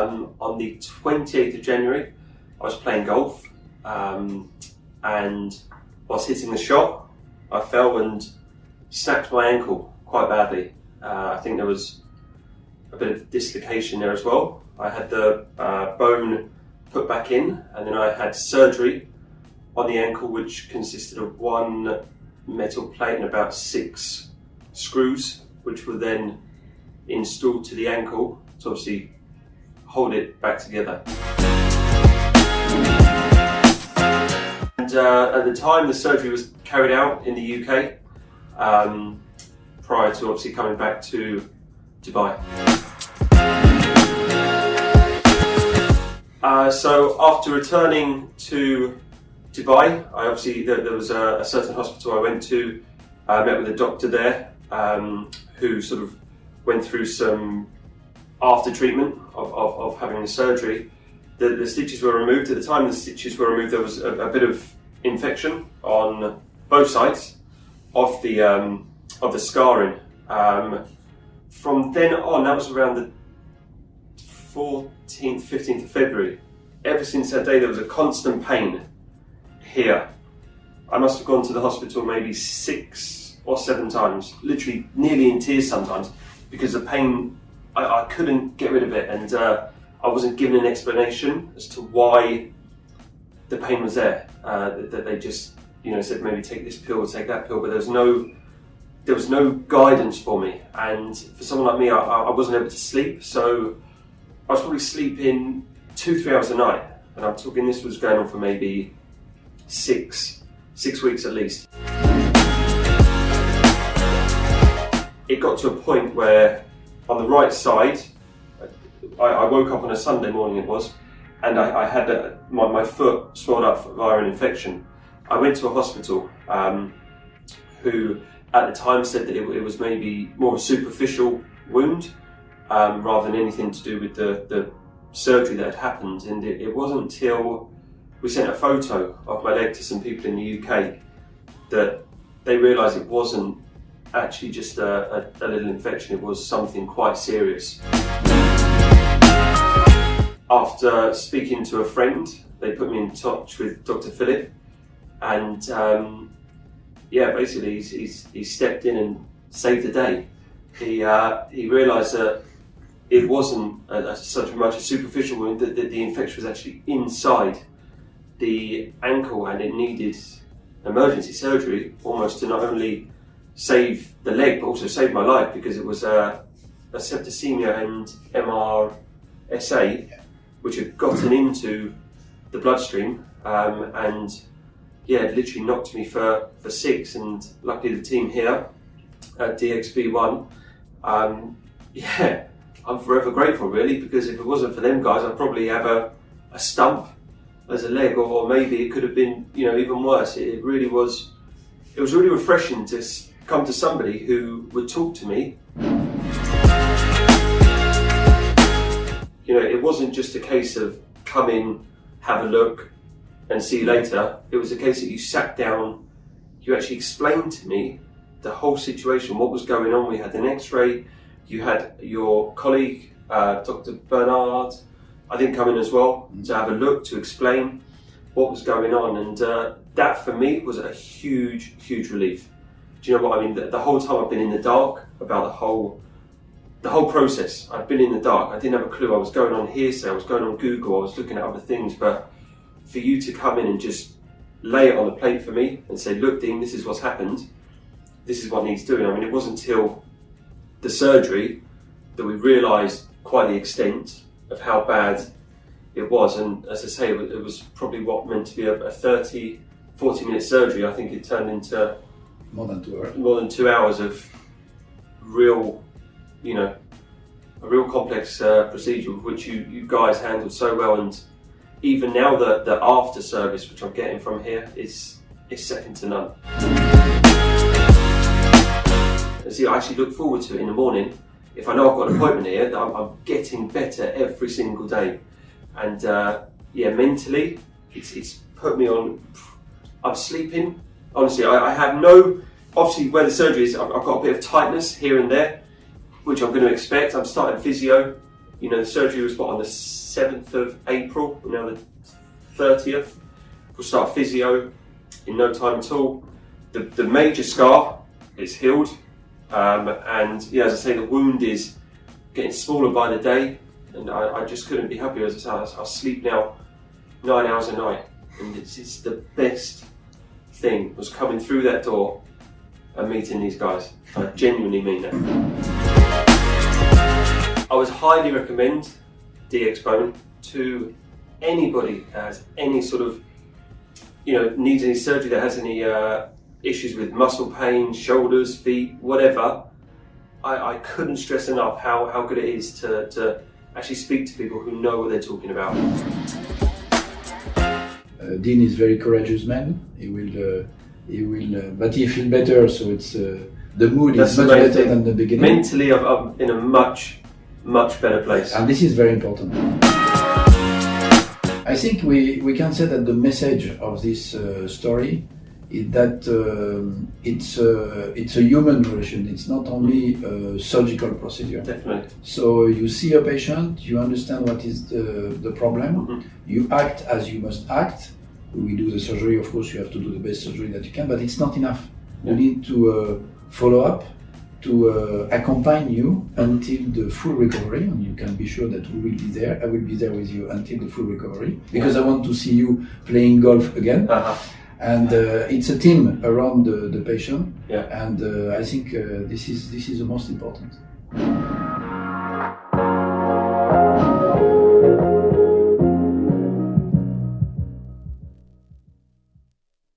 On the 28th of January, I was playing golf, and whilst hitting the shot, I fell and snapped my ankle quite badly. I think there was a bit of dislocation there as well. I had the bone put back in, and then I had surgery on the ankle, which consisted of one metal plate and about 6 screws, which were then installed to the ankle to obviously hold it back together. And at the time, the surgery was carried out in the UK, prior to obviously coming back to Dubai. So after returning to Dubai, there was a certain hospital I went to. I met with a doctor there who sort of went through some after treatment of having the surgery. The stitches were removed. At the time the stitches were removed, there was a bit of infection on both sides of the scarring. From then on, that was around the 14th, 15th of February. Ever since that day, there was a constant pain here. I must have gone to the hospital maybe 6 or 7 times, literally nearly in tears sometimes, because the pain, I couldn't get rid of it, and I wasn't given an explanation as to why the pain was there. That they just, said maybe take this pill or take that pill, but there was no guidance for me. And for someone like me, I wasn't able to sleep, so I was probably sleeping 2-3 hours a night, and I'm talking this was going on for maybe 6 weeks at least. It got to a point where on the right side, I woke up on a Sunday morning it was, and I had my foot swelled up via an infection. I went to a hospital who at the time said that it was maybe more of a superficial wound rather than anything to do with the surgery that had happened. And it wasn't until we sent a photo of my leg to some people in the UK that they realised it wasn't actually just a little infection, it was something quite serious. After speaking to a friend, they put me in touch with Dr. Philip, and basically he stepped in and saved the day. He realised that it wasn't such much a superficial wound, that the infection was actually inside the ankle, and it needed emergency surgery almost to not only save the leg but also save my life, because it was a septicemia and MRSA which had gotten into the bloodstream, and it literally knocked me for 6. And luckily the team here at DxBone, I'm forever grateful really, because if it wasn't for them guys, I'd probably have a stump as a leg, or maybe it could have been even worse. It was really refreshing to come to somebody who would talk to me. It wasn't just a case of come in, have a look and see you later. It was a case that you sat down, you actually explained to me the whole situation, what was going on. We had an x-ray, you had your colleague, Dr. Bernard, I didn't come in as well, to have a look, to explain what was going on, and that for me was a huge, huge relief. Do you know what I mean? The whole time I've been in the dark about the whole process. I've been in the dark. I didn't have a clue. I was going on hearsay, I was going on Google, I was looking at other things, but for you to come in and just lay it on the plate for me and say, look Dean, this is what's happened, this is what needs doing. I mean, it wasn't until the surgery that we realised quite the extent of how bad it was. And as I say, it was probably what meant to be a 30-40 minute surgery. I think it turned into more than 2 hours. More than 2 hours of real, a real complex procedure, which you guys handled so well. And even now the after service which I'm getting from here is second to none. And see, I actually look forward to it in the morning. If I know I've got an appointment here, that I'm getting better every single day. And mentally, it's put me on. I'm sleeping. Honestly, I have no. Obviously, where the surgery is, I've got a bit of tightness here and there, which I'm going to expect. I'm starting physio You know, the surgery was on the 7th of April, now the 30th. We'll start physio in no time at all. The major scar is healed, and yeah, as I say, the wound is getting smaller by the day, and I just couldn't be happier. As I say, I sleep now 9 hours a night, and it's the best thing was coming through that door and meeting these guys. I genuinely mean that. I would highly recommend DxBone to anybody that has any sort of, needs any surgery, that has any issues with muscle pain, shoulders, feet, whatever. I couldn't stress enough how good it is to actually speak to people who know what they're talking about. Dean is a very courageous man. He will, but he feels better. So it's the mood is much better than the beginning. Mentally, I'm in a much better place. And this is very important. I think we can say that the message of this story is that it's a human relation. It's not only a surgical procedure. Definitely. So you see a patient, you understand what is the problem, you act as you must act. We do the surgery, of course you have to do the best surgery that you can, but it's not enough. You need to follow up, to accompany you until the full recovery, and you can be sure that we will be there. I will be there with you until the full recovery, because I want to see you playing golf again. And it's a team around the patient, and I think this is the most important.